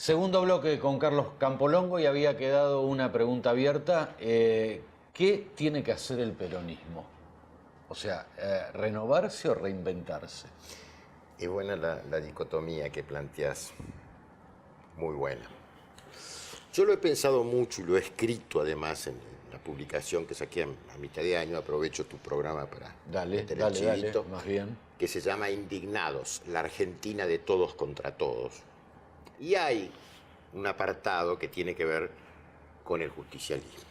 Segundo bloque con Carlos Campolongo y había quedado una pregunta abierta. ¿Qué tiene que hacer el peronismo? O sea, ¿renovarse o reinventarse? Es buena la dicotomía que planteas, muy buena. Yo lo he pensado mucho y lo he escrito además en la publicación que saqué a mitad de año. Aprovecho tu programa para meter el chivito, más bien. que se llama Indignados, la Argentina de todos contra todos. Y hay un apartado que tiene que ver con el justicialismo.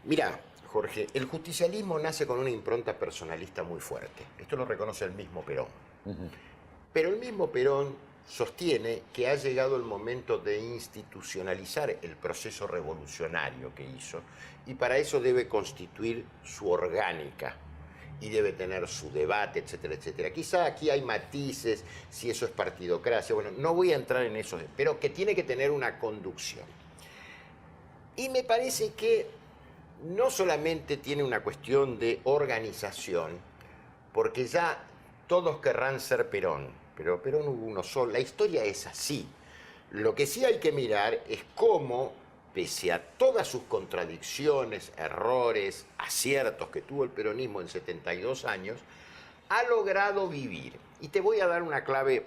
Mira, Jorge, el justicialismo nace con una impronta personalista muy fuerte. Esto lo reconoce el mismo Perón. Pero el mismo Perón sostiene que ha llegado el momento de institucionalizar el proceso revolucionario que hizo, y para eso debe constituir su orgánica y debe tener su debate, etcétera, etcétera. Quizá aquí hay matices, si eso es partidocracia, bueno, no voy a entrar en eso, pero que tiene que tener una conducción. Y me parece que no solamente tiene una cuestión de organización, porque ya todos querrán ser Perón, pero Perón hubo uno solo. La historia es así. Lo que sí hay que mirar es cómo, pese a todas sus contradicciones, errores, aciertos que tuvo el peronismo en 72 años, ha logrado vivir. Y te voy a dar una clave,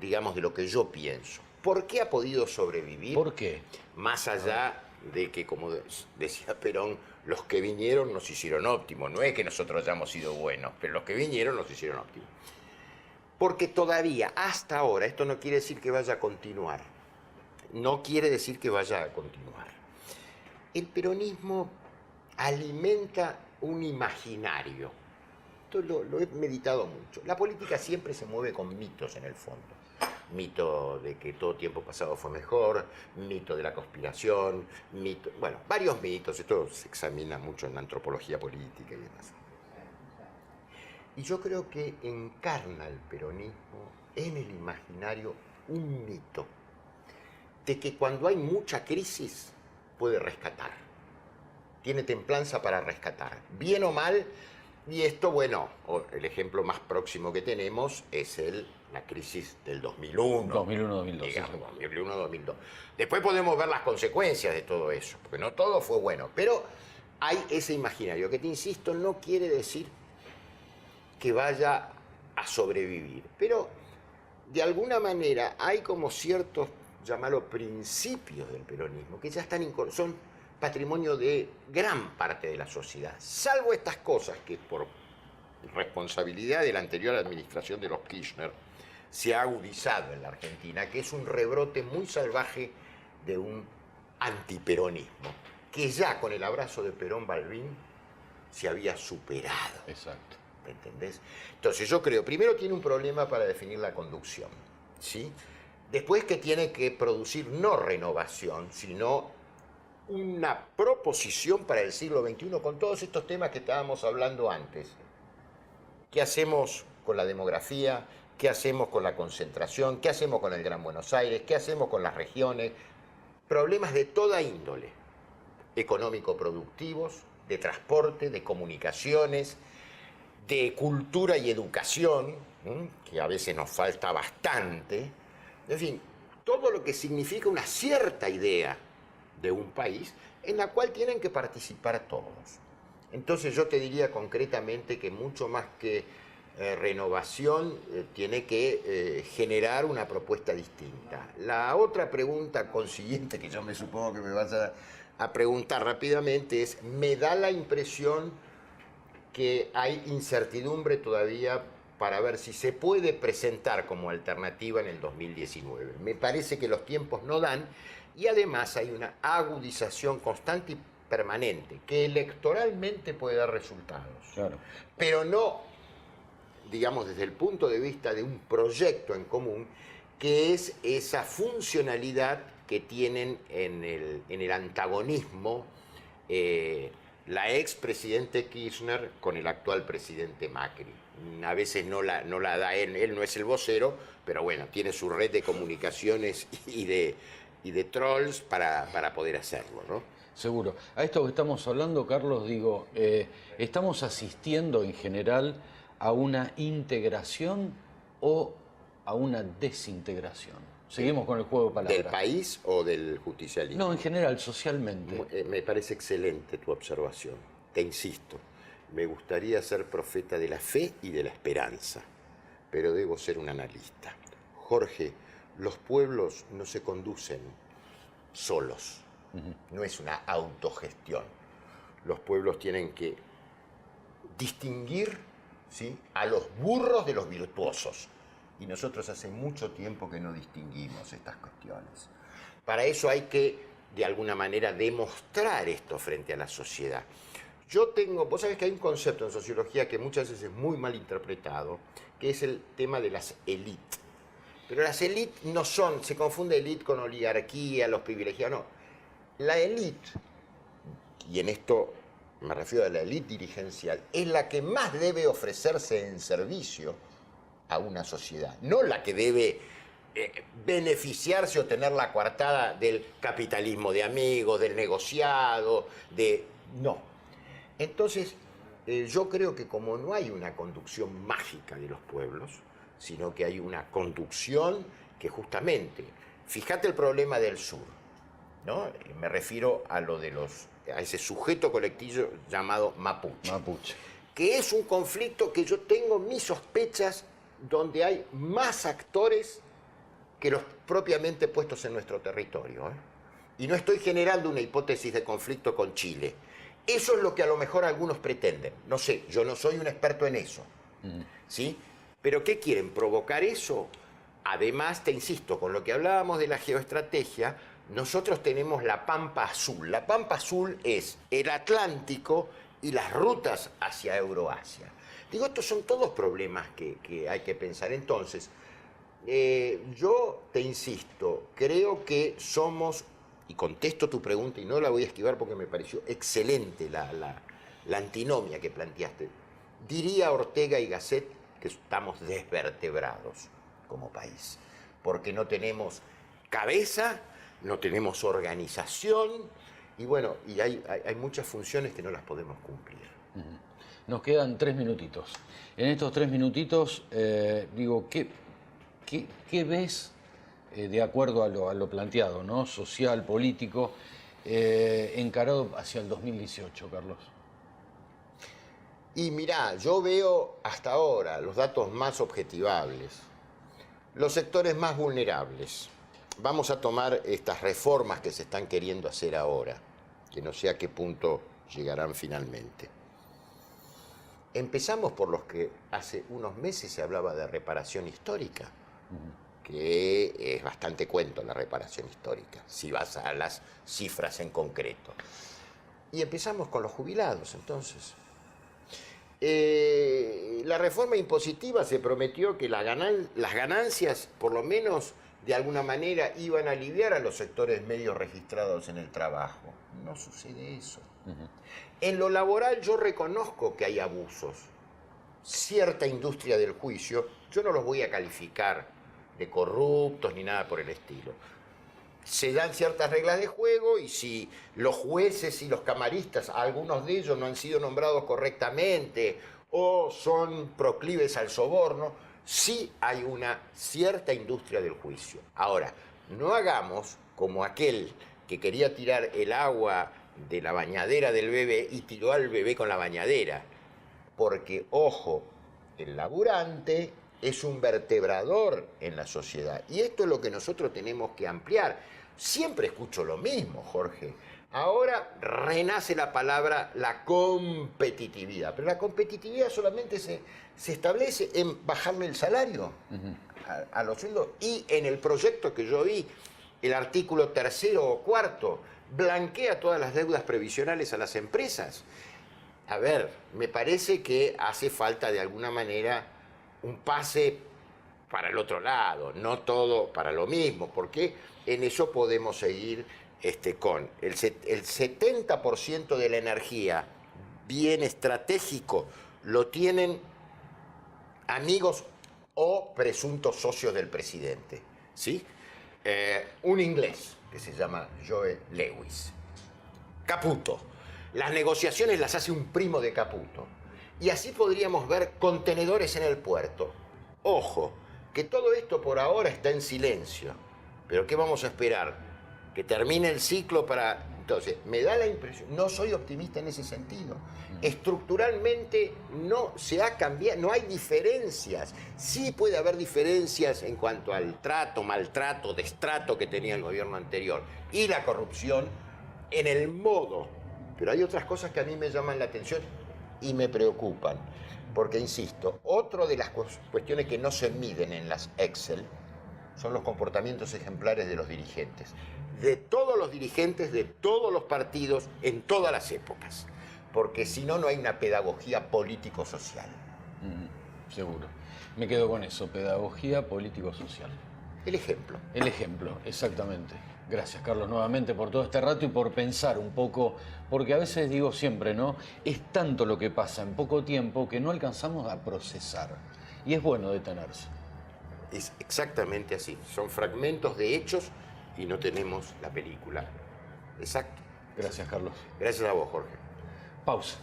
digamos, de lo que yo pienso. ¿Por qué ha podido sobrevivir? ¿Por qué? Más allá de que, como decía Perón, los que vinieron nos hicieron óptimos. No es que nosotros hayamos sido buenos, pero los que vinieron nos hicieron óptimos. Porque todavía, hasta ahora, esto no quiere decir que vaya a continuar. No quiere decir que vaya a continuar. El peronismo alimenta un imaginario. Esto lo he meditado mucho. La política siempre se mueve con mitos en el fondo. Mito de que todo tiempo pasado fue mejor, mito de la conspiración, mito, bueno, varios mitos. Esto se examina mucho en la antropología política y demás. Y yo creo que encarna el peronismo en el imaginario un mito de que cuando hay mucha crisis puede rescatar. Tiene templanza para rescatar, bien o mal. Y esto, bueno, el ejemplo más próximo que tenemos es la crisis del 2001. 2001-2002. Digamos, 2001-2002. Después podemos ver las consecuencias de todo eso, porque no todo fue bueno. Pero hay ese imaginario que, te insisto, no quiere decir que vaya a sobrevivir. Pero, de alguna manera, hay como ciertos, llamarlo, principios del peronismo, que ya son patrimonio de gran parte de la sociedad. Salvo estas cosas que, por responsabilidad de la anterior administración de los Kirchner, se ha agudizado en la Argentina, que es un rebrote muy salvaje de un antiperonismo, que ya con el abrazo de Perón-Balbín se había superado. Exacto. ¿Entendés? Entonces yo creo, primero tiene un problema para definir la conducción, ¿sí? Después que tiene que producir no renovación, sino una proposición para el siglo XXI con todos estos temas que estábamos hablando antes. ¿Qué hacemos con la demografía? ¿Qué hacemos con la concentración? ¿Qué hacemos con el Gran Buenos Aires? ¿Qué hacemos con las regiones? Problemas de toda índole, económico-productivos, de transporte, de comunicaciones, de cultura y educación, que a veces nos falta bastante. En fin, todo lo que significa una cierta idea de un país en la cual tienen que participar todos. Entonces yo te diría concretamente que mucho más que renovación tiene que generar una propuesta distinta. La otra pregunta consiguiente que yo me supongo que me vas a preguntar rápidamente es, me da la impresión que hay incertidumbre todavía para ver si se puede presentar como alternativa en el 2019. Me parece que los tiempos no dan, y además hay una agudización constante y permanente que electoralmente puede dar resultados. Claro. Pero no, digamos, desde el punto de vista de un proyecto en común, que es esa funcionalidad que tienen en el antagonismo la expresidente Kirchner con el actual presidente Macri. A veces no la da él no es el vocero, pero bueno, tiene su red de comunicaciones y de trolls para poder hacerlo, ¿no? Seguro. A esto que estamos hablando, Carlos, digo, ¿estamos asistiendo en general a una integración o a una desintegración? Seguimos con el juego de palabras. ¿Del país o del justicialismo? No, en general, socialmente. Me parece excelente tu observación. Te insisto, me gustaría ser profeta de la fe y de la esperanza, pero debo ser un analista. Jorge, los pueblos no se conducen solos. No es una autogestión. Los pueblos tienen que distinguir, ¿sí?, a los burros de los virtuosos. Y nosotros hace mucho tiempo que no distinguimos estas cuestiones. Para eso hay que, de alguna manera, demostrar esto frente a la sociedad. Vos sabés que hay un concepto en sociología que muchas veces es muy mal interpretado, que es el tema de las élites. Pero las élites no son, se confunde élite con oligarquía, los privilegiados, no. La élite, y en esto me refiero a la élite dirigencial, es la que más debe ofrecerse en servicio a una sociedad, no la que debe beneficiarse o tener la coartada del capitalismo de amigos, del negociado, no. Entonces, yo creo que como no hay una conducción mágica de los pueblos, sino que hay una conducción que justamente, fíjate el problema del sur, ¿no? Me refiero a a ese sujeto colectivo llamado Mapuche. Mapuche. Que es un conflicto que yo tengo mis sospechas donde hay más actores que los propiamente puestos en nuestro territorio, ¿eh? Y no estoy generando una hipótesis de conflicto con Chile. Eso es lo que a lo mejor algunos pretenden. No sé, yo no soy un experto en eso, ¿sí? Pero ¿qué quieren? ¿Provocar eso? Además, te insisto, con lo que hablábamos de la geoestrategia, nosotros tenemos la Pampa Azul. La Pampa Azul es el Atlántico y las rutas hacia Euroasia. Digo, estos son todos problemas que hay que pensar. Entonces, yo te insisto, creo que somos, y contesto tu pregunta y no la voy a esquivar porque me pareció excelente la antinomia que planteaste. Diría Ortega y Gasset que estamos desvertebrados como país, porque no tenemos cabeza, no tenemos organización, y bueno, y hay muchas funciones que no las podemos cumplir. Nos quedan 3 minutitos. En estos 3 minutitos, digo, ¿qué ves de acuerdo a lo planteado, ¿no? Social, político, encarado hacia el 2018, Carlos? Y mirá, yo veo hasta ahora los datos más objetivables, los sectores más vulnerables. Vamos a tomar estas reformas que se están queriendo hacer ahora, que no sé a qué punto llegarán finalmente. Empezamos por los que hace unos meses se hablaba de reparación histórica, que es bastante cuento la reparación histórica, si vas a las cifras en concreto. Y empezamos con los jubilados, entonces. La reforma impositiva se prometió que las ganancias, por lo menos de alguna manera, iban a aliviar a los sectores medios registrados en el trabajo. No sucede eso. En lo laboral yo reconozco que hay abusos. Cierta industria del juicio, yo no los voy a calificar de corruptos ni nada por el estilo. Se dan ciertas reglas de juego y si los jueces y los camaristas, algunos de ellos no han sido nombrados correctamente o son proclives al soborno, sí hay una cierta industria del juicio. Ahora, no hagamos como aquel que quería tirar el agua de la bañadera del bebé y tiró al bebé con la bañadera. Porque, ojo, el laburante es un vertebrador en la sociedad. Y esto es lo que nosotros tenemos que ampliar. Siempre escucho lo mismo, Jorge. Ahora renace la palabra la competitividad. Pero la competitividad solamente se establece en bajarle el salario a los sueldos. Y en el proyecto que yo vi, el artículo 3º o 4º, blanquea todas las deudas previsionales a las empresas. A ver, me parece que hace falta de alguna manera un pase para el otro lado, no todo para lo mismo, porque en eso podemos seguir con el 70% de la energía bien estratégico lo tienen amigos o presuntos socios del presidente, ¿sí? Un inglés que se llama Joe Lewis. Caputo. Las negociaciones las hace un primo de Caputo. Y así podríamos ver contenedores en el puerto. Ojo, que todo esto por ahora está en silencio. Pero ¿qué vamos a esperar? ¿Que termine el ciclo para...? Entonces, me da la impresión, no soy optimista en ese sentido. Estructuralmente no se ha cambiado, no hay diferencias. Sí puede haber diferencias en cuanto al trato, maltrato, destrato que tenía el gobierno anterior y la corrupción en el modo. Pero hay otras cosas que a mí me llaman la atención y me preocupan. Porque, insisto, otra de las cuestiones que no se miden en las Excel son los comportamientos ejemplares de los dirigentes. De todos los dirigentes, de todos los partidos, en todas las épocas. Porque si no, no hay una pedagogía político-social. Seguro. Me quedo con eso, pedagogía político-social. El ejemplo. El ejemplo, exactamente. Gracias, Carlos, nuevamente por todo este rato y por pensar un poco, porque a veces digo siempre, ¿no? Es tanto lo que pasa en poco tiempo que no alcanzamos a procesar. Y es bueno detenerse. Es exactamente así. Son fragmentos de hechos y no tenemos la película. Exacto. Gracias, Carlos. Gracias a vos, Jorge. Pausa.